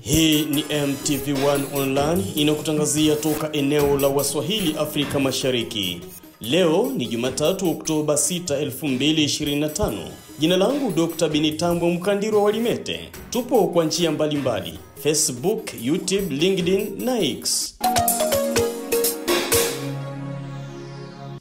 Hii ni MTV1 Online inakutangazia toka eneo la Waswahili Afrika Mashariki. Leo ni Jumatatu Oktoba 6, 2025. Jina langu Dr. Binitambwe Mkandiro Walimete. Tupo kwa njia mbalimbali: Facebook, YouTube, LinkedIn na X.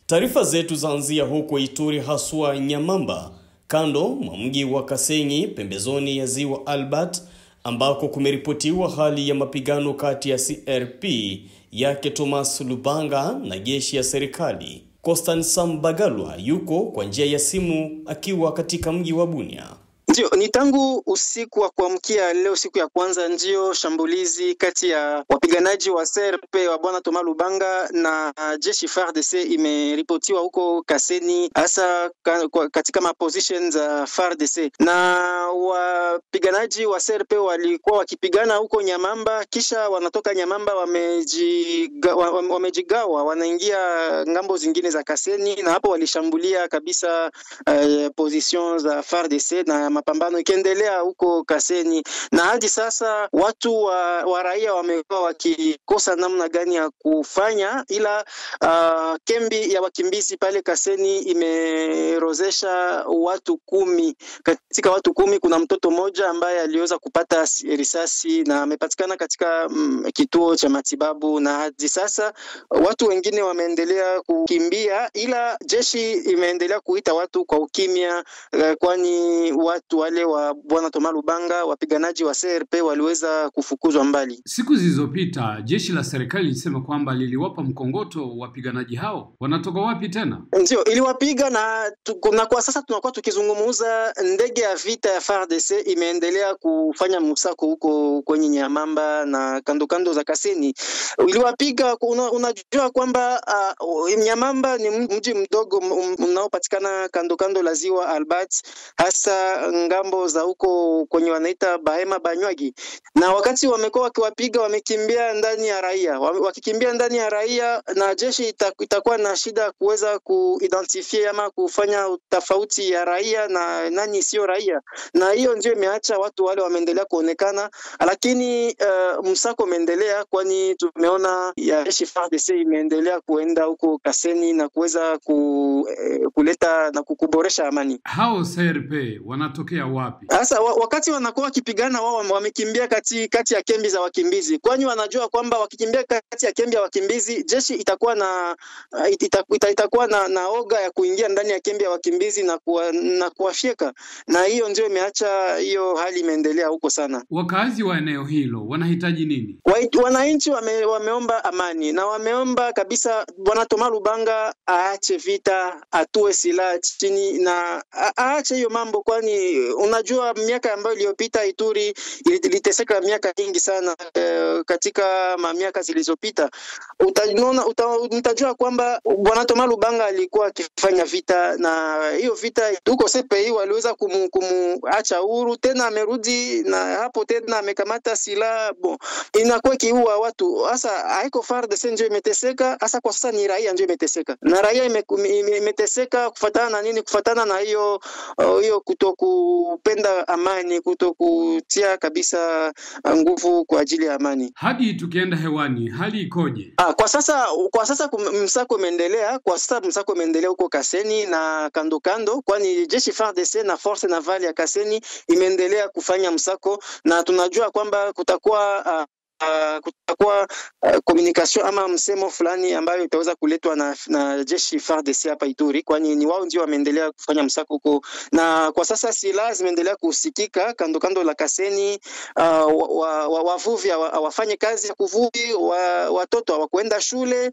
Taarifa zetu zaanzia huko Ituri, haswa Nyamamba, kando mwa mji wa Kasenyi, pembezoni ya ziwa Albert, ambako kumeripotiwa hali ya mapigano kati ya CRP yake Thomas Lubanga na jeshi ya serikali. Constance Mbagalwa yuko kwa njia ya simu akiwa katika mji wa Bunia. Ndio, ni tangu usiku wa kuamkia leo, siku ya kwanza, ndio shambulizi kati ya wapiganaji wa CRP wa bwana Thomas Lubanga na jeshi FARDC imeripotiwa huko Kasenyi, hasa katika maposition za FARDC. Na wapiganaji wa CRP walikuwa wakipigana huko Nyamamba, kisha wanatoka Nyamamba wamejigawa wanaingia ngambo zingine za Kasenyi, na hapo walishambulia kabisa position za FARDC na mapambano ikiendelea huko Kasenyi. Na hadi sasa watu wa raia wamekuwa wakikosa namna gani ya kufanya, ila kambi ya wakimbizi pale Kasenyi imerozesha watu 10. Katika watu 10 kuna mtoto mmoja ambaye aliweza kupata risasi na amepatikana katika kituo cha matibabu, na hadi sasa watu wengine wameendelea kukimbia, ila jeshi imeendelea kuita watu kwa ukimya, kwani watu wale wa bwana Thomas Lubanga, wapiganaji wa CRP, waliweza kufukuzwa mbali. Siku zilizopita jeshi la serikali lilisema kwamba liliwapa mkongoto wapiganaji hao. Wanatoka wapi tena? Ndio, iliwapiga na kwa sasa tunakuwa tukizungumza, ndege ya vita ya FARDC imeendelea kufanya msako huko kwenye Nyamamba na kando za Kasenyi. Iliwapiga. Unajua kwamba Nyamamba ni mji mdogo unaopatikana kando la ziwa Albert, hasa ngambo za huko kwenye wanaita Bahema Banywagi. Na wakati wamekuwa wakiwapiga, wamekimbia ndani ya raia. Wakikimbia ndani ya raia, na jeshi itakuwa na shida kuweza kuidentify ama kufanya tofauti ya raia na nani sio raia. Na hiyo ndio imeacha watu wale wameendelea kuonekana, lakini msako umeendelea, kwani tumeona ya jeshi FARDC imeendelea kuenda huko Kasenyi na kuweza kuleta na kuboresha amani. Hao CRP wanatokea wapi? Sasa wakati wanakuwa wakipigana, wao wamekimbia kati ya kambi za wakimbizi, kwani wanajua kwamba wakikimbia kati ya kambi ya wakimbizi, jeshi itakuwa na oga ya kuingia ndani ya kambi ya wakimbizi na kuwafyeka, na hiyo ndio imeacha hiyo hali imeendelea huko sana. Wakazi wa eneo hilo wanahitaji nini? Wananchi wameomba amani, na wameomba kabisa bwana Thomas Lubanga aache vita, atue silaha chini na aache hiyo mambo, kwani unajua miaka ambayo iliyopita Ituri iliteseka miaka mingi sana. Katika miaka zilizopita utajua kwamba bwana Thomas Lubanga alikuwa akifanya vita, na hiyo vita huko CPI waliweza kumuacha huru, tena amerudi na hapo tena amekamata silaha, inakuwa kiua watu. Sasa haiko FARDC ndio imeteseka, hasa kwa sasa ni raia ndio imeteseka, na raia imeteseka kufuatana na nini? Kufuatana na hiyo kutokupenda amani, kutokutia kabisa nguvu kwa ajili ya amani. Hadi tukienda hewani, hali ikoje? Kwa sasa msako umeendelea. Kwa sasa msako umeendelea huko Kasenyi na kando, kwani jeshi FARDC na force navale ya Kasenyi imeendelea kufanya msako, na tunajua kwamba kutakuwa communication ama msemo fulani ambayo itaweza kuletwa na jeshi FARDC hapa Ituri, kwani ni wao ndio wameendelea kufanya msako huko. Na kwa sasa silaha zimeendelea kusikika kando la Kasenyi. Wavuvi wafanye kazi ya kuvuvi, watoto hawakwenda shule,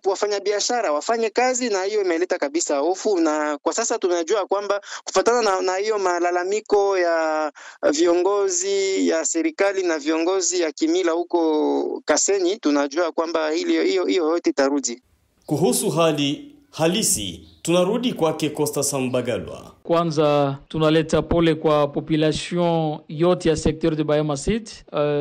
wafanya biashara wafanye kazi, na hiyo imeleta kabisa hofu. Na kwa sasa tunajua kwamba kufuatana na hiyo malalamiko ya viongozi ya serikali na viongozi ya kimila huko Kasenyi, tunajua kwamba hiyo yote itarudi. Kuhusu hali halisi, tunarudi kwake Constance Mbagalwa. Kwanza tunaleta pole kwa population yote ya secteur de Bahema Sud,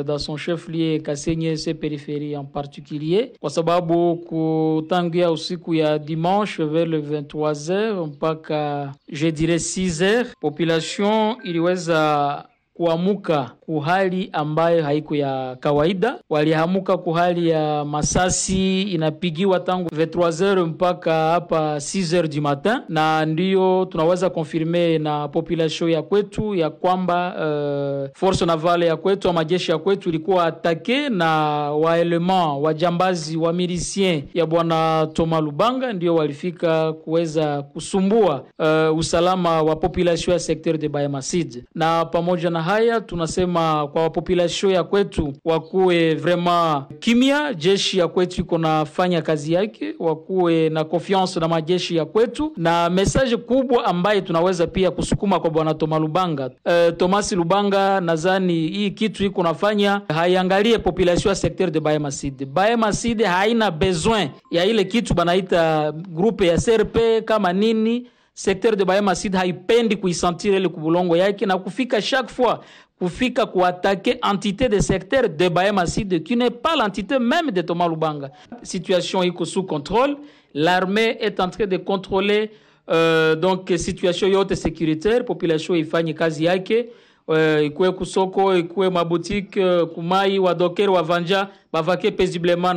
dans son chef-lieu Kasenyi ses périphéries en particulier, kwa sababu kutangia usiku ya dimanche vers le 23h mpaka je dirais 6h population iliweza kuamuka kuhali ambayo haiko ya kawaida. Walihamuka kuhali ya masasi inapigiwa tangu 23h mpaka hapa 6h du matin, na ndiyo tunaweza konfirme na population ya kwetu ya kwamba force navale ya kwetu wa majeshi ya kwetu ilikuwa atake na waelement wajambazi wa milicien ya bwana Thomas Lubanga, ndio walifika kuweza kusumbua usalama wa population ya secteur de Bahema Sud. Na pamoja na haya tunasema kwa population ya kwetu wakuwe vraiment kimya, jeshi ya kwetu iko nafanya kazi yake, wakuwe na confiance na majeshi ya kwetu, na message kubwa ambaye tunaweza pia kusukuma kwa bwana Thomas Lubanga. Thomas Lubanga nadhani hii kitu iko nafanya haiangalie population ya secteur de Bahema Sud. Bahema Sud haina besoin ya ile kitu banaita groupe ya CRP kama nini. Secteur de Bahema Sud haipendi kuisentir ile kubulongo yake na kufika chaque fois kufika kuattaquer entité de secteur de Bahema Sud qui n'est pas l'entité même de Thomas Lubanga. Situation iko sous contrôle, l'armée est en train de contrôler donc situation yote sécuritaire, population ifanye kazi yake, ikuwe kusoko, ikuwe maboutique, kumai wadokeri wavanja bavake paisiblement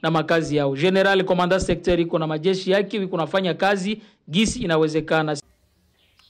na makazi yao. General commandant secteur iko na majeshi yake iko nafanya kazi gisi inawezekana.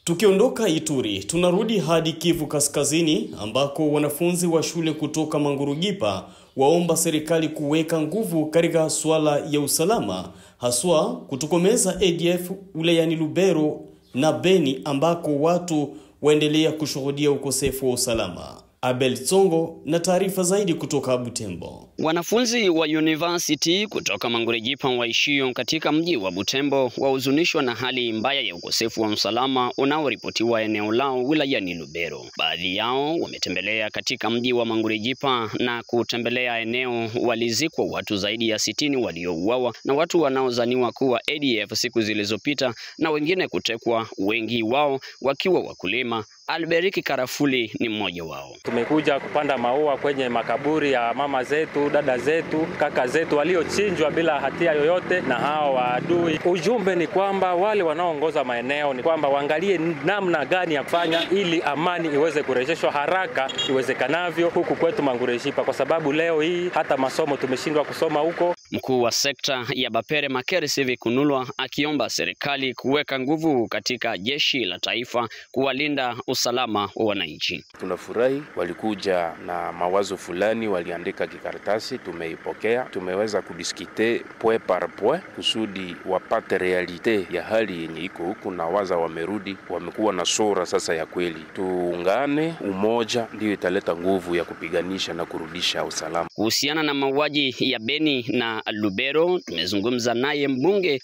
Tukiondoka Ituri, tunarudi hadi Kivu Kaskazini ambako wanafunzi wa shule kutoka Mangurujipa waomba serikali kuweka nguvu katika swala ya usalama, haswa kutokomeza ADF wilayani Lubero na Beni ambako watu waendelea kushuhudia ukosefu wa usalama. Abel Tsongo na taarifa zaidi kutoka Butembo. Wanafunzi wa university kutoka Mangurujipa waishio katika mji wa Butembo wahuzunishwa na hali mbaya ya ukosefu wa usalama unaoripotiwa eneo lao wilayani Lubero. Baadhi yao wametembelea katika mji wa Mangurujipa na kutembelea eneo walizikwa watu zaidi ya 60 waliouawa na watu wanaozaniwa kuwa ADF siku zilizopita, na wengine kutekwa, wengi wao wakiwa wakulima. Alberiki Karafuli ni mmoja wao. Tumekuja kupanda maua kwenye makaburi ya mama zetu, dada zetu, kaka zetu waliochinjwa bila hatia yoyote na hawa waadui. Ujumbe ni kwamba wale wanaoongoza maeneo ni kwamba waangalie namna gani ya kufanya ili amani iweze kurejeshwa haraka iwezekanavyo huku kwetu Mangurujipa, kwa sababu leo hii hata masomo tumeshindwa kusoma huko. Mkuu wa sekta ya Bapere Makere Sivi Kunulwa akiomba serikali kuweka nguvu katika jeshi la taifa kuwalinda usalama wa wananchi. Tunafurahi walikuja na mawazo fulani, waliandika kikaratasi, tumeipokea, tumeweza kudiskite point par point kusudi wapate realite ya hali yenye iko huku, na waza wamerudi, wamekuwa na sura sasa ya kweli. Tuungane, umoja ndio italeta nguvu ya kupiganisha na kurudisha usalama. Kuhusiana na mauaji ya Beni na Lubero, tumezungumza naye mbunge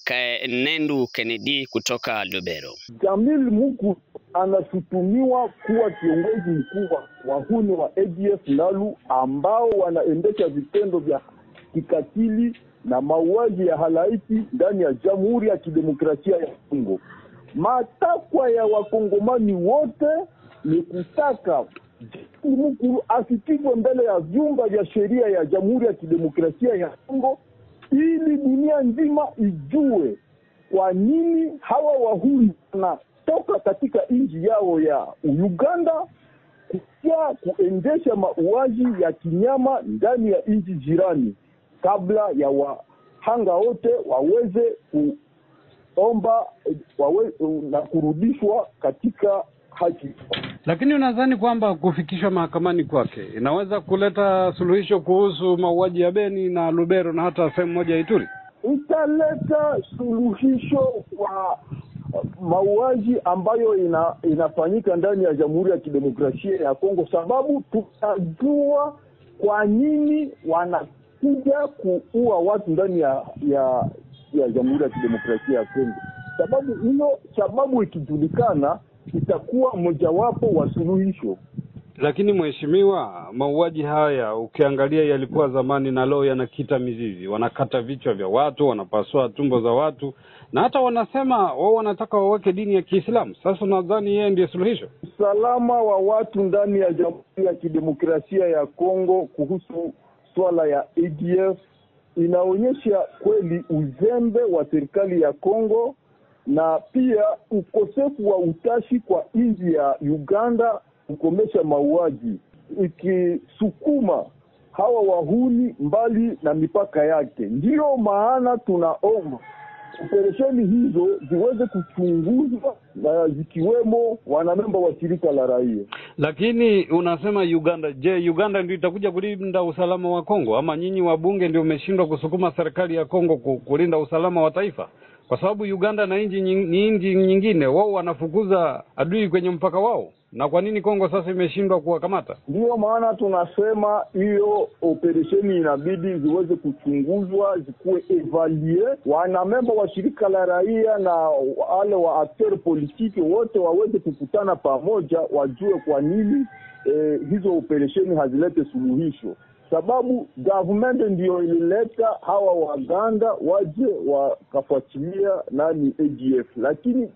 Nendu Kennedy kutoka Lubero. Jamil Muku anashutumiwa kuwa kiongozi mkuu wa wahuni wa ADF Nalu ambao wanaendesha vitendo vya kikatili na mauaji ya halaiki ndani ya Jamhuri ya Kidemokrasia ya Kongo. Matakwa ya wakongomani wote ni kutaka Mukulu afikishwe mbele ya vyumba vya sheria ya Jamhuri ya Kidemokrasia ya Kongo ili dunia nzima ijue kwa nini hawa wahuni wanatoka katika nchi yao ya Uganda kuendesha mauaji ya kinyama ndani ya nchi jirani, kabla ya wahanga wote waweze kuomba na kurudishwa katika haki. Lakini unadhani kwamba kufikishwa mahakamani kwake inaweza kuleta suluhisho kuhusu mauaji ya Beni na Lubero na hata sehemu moja ya Ituri? Italeta suluhisho kwa mauaji ambayo inafanyika ndani ya Jamhuri ya Kidemokrasia ya Kongo, sababu tutajua kwa nini wanakuja kuua watu ndani ya Jamhuri ya Kidemokrasia ya Kongo. Sababu ikijulikana itakuwa mojawapo wa suluhisho. Lakini mheshimiwa, mauaji haya ukiangalia yalikuwa zamani na leo yanakita mizizi. Wanakata vichwa vya watu, wanapasua tumbo za watu, na hata wanasema wao wanataka waweke dini ya Kiislamu. Sasa nadhani yeye ndiye suluhisho. Usalama wa watu ndani ya Jamhuri ya Kidemokrasia ya Kongo kuhusu swala ya ADF inaonyesha kweli uzembe wa serikali ya Kongo, na pia ukosefu wa utashi kwa nchi ya Uganda, kwa kuweza kuendesha mauaji ya halaiki ndani ya Jamhuri ya Kidemokrasia ya Kongo. kukomesha mauaji, ikisukuma hawa wahuni mbali na mipaka yake. Ndiyo maana tunaomba operesheni hizo ziweze kuchunguzwa na zikiwemo wanamemba wa shirika la raia. Lakini unasema Uganda, je, Uganda ndio itakuja kulinda usalama wa Kongo, ama nyinyi wabunge ndio mmeshindwa kusukuma serikali ya Kongo kulinda usalama wa taifa? Kwa sababu Uganda na nchi nyingine wao wanafukuza adui kwenye mpaka wao. Na kwa nini Kongo sasa imeshindwa kuwakamata? Ndiyo maana tunasema hiyo operesheni inabidi ziweze kuchunguzwa, zikuwe evaluate, wanamemba wa shirika la raia na wale wa acteur politiki wote waweze kukutana pamoja, wajue kwa nini hizo operesheni hazilete suluhisho. Sababu government ndio ilileta hawa Waganda waje wakafuatilia nani ADF, lakini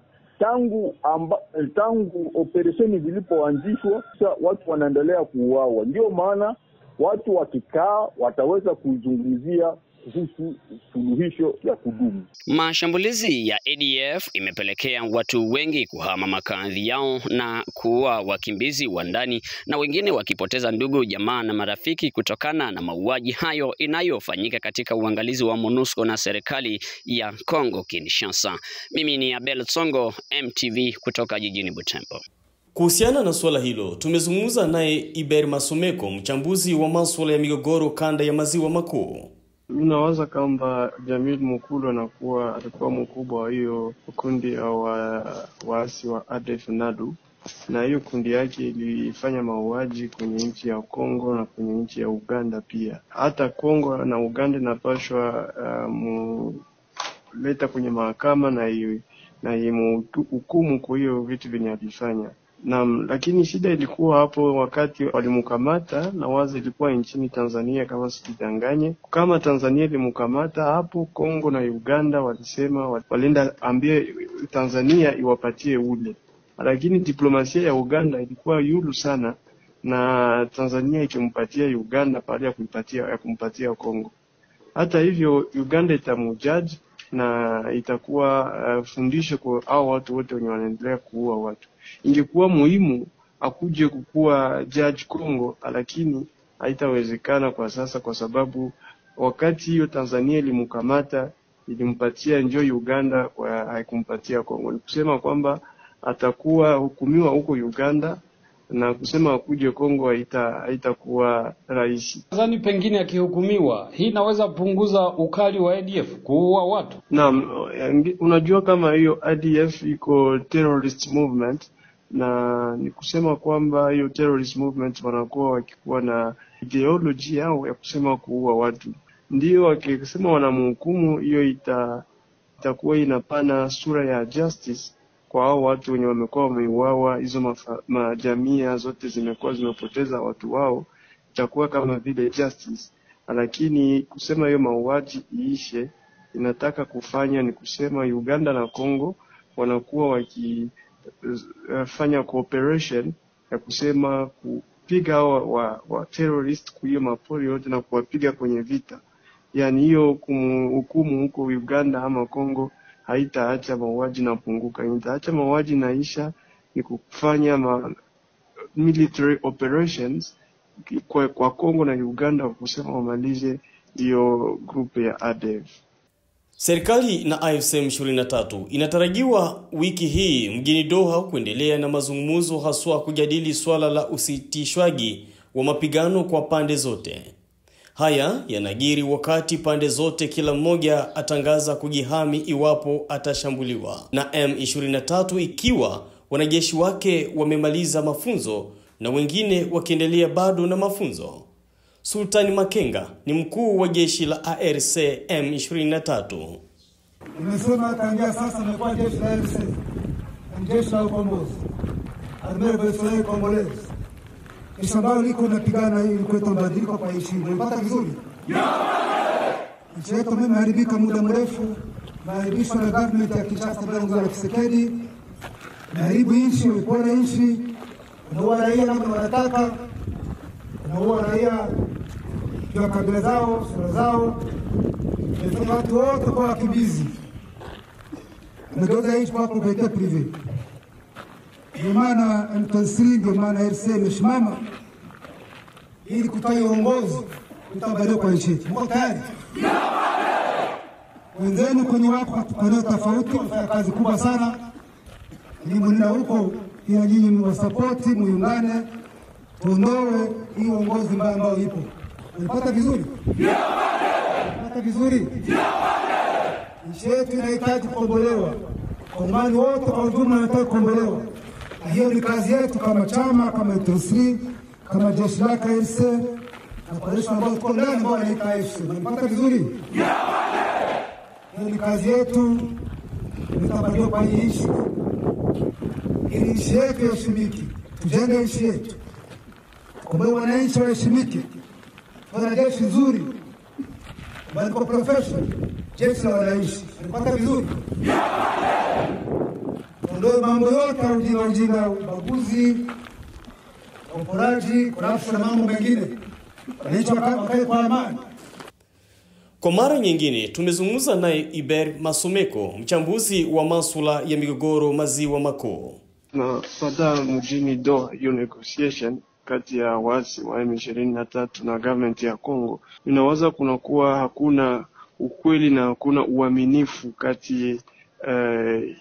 tangu operesheni zilipoanzishwa watu wanaendelea kuuawa. Ndio maana watu wakikaa wataweza kuzungumzia kuhusu suluhisho ya kudumu. Mashambulizi ya ADF imepelekea watu wengi kuhama makazi yao na kuwa wakimbizi wa ndani, na wengine wakipoteza ndugu, jamaa na marafiki kutokana na mauaji hayo inayofanyika katika uangalizi wa MONUSCO na serikali ya Kongo Kinshasa. Mimi ni Abel Tsongo, MTV kutoka jijini Butembo. Kuhusiana na swala hilo, tumezungumza naye Iber Masomeko, mchambuzi wa masuala ya migogoro kanda ya maziwa makuu. Ninawaza kwamba Jamil Mukulu alikuwa mkubwa wa hiyo kundi au waasi wa ADF NALU, na hiyo kundi yake ilifanya mauaji kwenye nchi ya Kongo na kwenye nchi ya Uganda pia. Hata Kongo na Uganda inapaswa leta kwenye mahakama na hukumu kwa hiyo vitu vyenye alifanya. Lakini shida ilikuwa hapo wakati walimkamata, na wazi ilikuwa nchini Tanzania kama sikidanganye. Kama Tanzania ilimkamata hapo, Kongo na Uganda walisema walienda ambie Tanzania iwapatie ule. Lakini diplomasia ya Uganda ilikuwa yulu sana, na Tanzania ikimpatia Uganda pale ya kumpatia Kongo. Hata hivyo Uganda itamjudge na itakuwa fundisho kwa hao watu wote wenye wanaendelea kuua watu. Ingekuwa muhimu akuje kukua judge Kongo, lakini haitawezekana kwa sasa, kwa sababu wakati hiyo Tanzania ilimkamata ilimpatia njoo Uganda, kwa haikumpatia Kongo. Ni kusema kwamba atakuwa hukumiwa huko Uganda, na kusema akuje Kongo haitakuwa rahisi. Nadhani pengine akihukumiwa, hii inaweza punguza ukali wa ADF kuua watu. Naam, unajua kama hiyo ADF iko terrorist movement, na ni kusema kwamba hiyo terrorist movement wanakuwa wakikuwa na ideology yao ya kusema kuua watu. Ndio wakisema wanamhukumu, hiyo itakuwa inapana sura ya justice kwa hao watu wenye wamekuwa wameuawa. Hizo majamii zote zimepoteza watu wao, itakuwa kama vile justice. Lakini kusema hiyo mauaji iishe, inataka kufanya ni kusema Uganda na Kongo wanakuwa wakifanya cooperation ya kusema kupiga hao wa terrorist kwa hiyo mapori yote na kuwapiga kwenye vita. Yani hiyo hukumu huko Uganda ama Kongo haitaacha mauaji na punguka. Itaacha mauaji naisha ni kufanya military operations kwa Kongo na Uganda, kusema wamalize hiyo grupu ya ADF. Serikali na AFC M23 inatarajiwa wiki hii mjini Doha kuendelea na mazungumzo, haswa kujadili swala la usitishwaji wa mapigano kwa pande zote. Haya yanajiri wakati pande zote kila mmoja atangaza kujihami iwapo atashambuliwa na M23, ikiwa wanajeshi wake wamemaliza mafunzo na wengine wakiendelea bado na mafunzo. Sultani Makenga ni mkuu wa jeshi la ARC M23. Nimesema tangia sasa nimekuwa jeshi la ARC, jeshi la ukombozi, Armée Nationale Congolaise. Jeshi ambalo liko napigana ili kuleta mabadiliko kwa nchi. Unapata vizuri? Nchi yetu imeharibika muda mrefu, maharibisho na government ya Kinshasa bila Tshisekedi. Maharibu nchi, upora nchi, unaua raia kama wanataka, unaua raia kwa kabila zao, sura zao. Ndio watu wote kwa wakimbizi. Nageuza nchi kwa propriété privée. Ndio maana M23, ndio maana RC imesimama ili kutoa uongozi utabadilika kwa nchi yetu. Mko tayari? Wenzenu kwenye wako kwa tofauti wafanya kazi kubwa sana. Ni mnenda huko ila nyinyi mwasapoti, muungane, tuondoe hii uongozi mbaya ambao ipo. Unapata vizuri? Unapata vizuri? Nchi yetu inahitaji kukombolewa. Kongomani wote kwa ujumla wanataka kukombolewa. Na hiyo ni kazi yetu kama chama, kama M23, kama jeshi la RC na polisi ambao tuko ndani ambao wanaita AFC. Unapata vizuri? Hiyo ni kazi yetu. Tutabadilika kwa hii nchi. Ili nchi yetu iheshimike. Tujenge nchi yetu. Kwa wananchi waheshimike. Tuna jeshi nzuri. Bali kwa professional. Jeshi la wananchi. Unapata vizuri? Ndio mambo yote ujinga, ubaguzi, uporaji, corruption na mambo mengine. Wananchi wakae kwa amani. Kwa mara nyingine tumezungumza naye Iber Masomeko, mchambuzi wa masuala ya migogoro maziwa makuu. Na fadha mjini Doha, hiyo negotiation kati ya waasi wa M23 na government ya Kongo, inawaza kunakuwa hakuna ukweli na hakuna uaminifu kati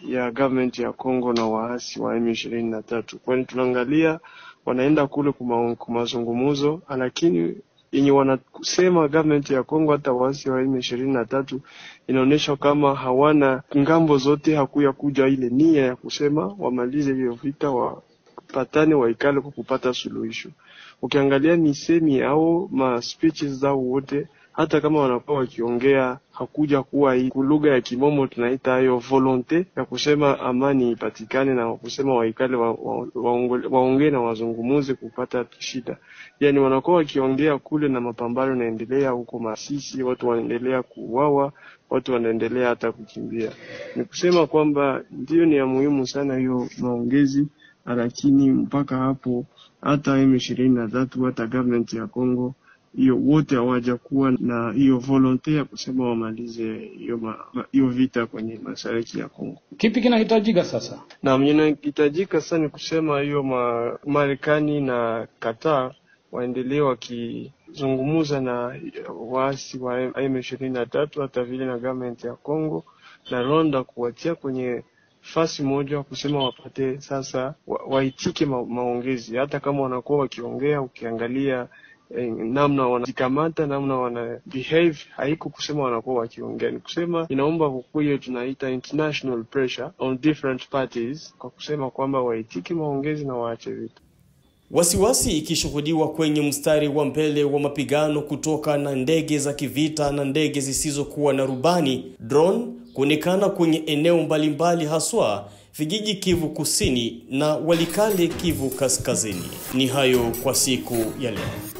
ya government ya Kongo na waasi wa M23. Kwani tunaangalia wanaenda kule kwa mazungumzo, lakini yenye wanasema government ya Kongo hata waasi wa M23 inaonyesha kama hawana ngambo zote, hakuya kuja ile nia ya kusema wamalize hiyo vita, wapatane, waikale kwa kupata suluhisho. Ukiangalia misemi au ma speeches zao wote, hata kama wanakuwa wakiongea, hakuja kuwa hii lugha ya kimomo tunaita hiyo volonte ya kusema amani ipatikane na kusema waikale waongee na wazungumuze kupata shida. Yani wanakuwa wakiongea kule na mapambano yanaendelea huko Masisi, watu wanaendelea kuuawa, watu wanaendelea hata kukimbia. Ni kusema kwamba ndio ni ya muhimu sana hiyo maongezi, lakini mpaka hapo hata M23 hata government ya Kongo hiyo wote hawajakuwa na hiyo volonte ya kusema wamalize hiyo vita kwenye mashariki ya Kongo. Kipi kinahitajika sasa? Na mnahitajika sana kusema hiyo Marekani na Qatar waendelee wakizungumza na waasi wa M23 hata vile na government ya Kongo na Rwanda kuwatia kwenye fasi moja kusema wapate sasa waitike maongezi. Hata kama wanakuwa wakiongea, ukiangalia namna wanajikamata, namna wana behave, haiko kusema wanakuwa wakiongea. Ni kusema inaomba kukuye tunaita international pressure on different parties kwa kusema kwamba waitike maongezi na waache vita. Wasiwasi ikishuhudiwa kwenye mstari wa mbele wa mapigano kutoka na ndege za kivita na ndege zisizokuwa na rubani, drone, kuonekana kwenye eneo mbalimbali haswa vijiji Kivu Kusini na Walikale Kivu Kaskazini. Ni hayo kwa siku ya leo.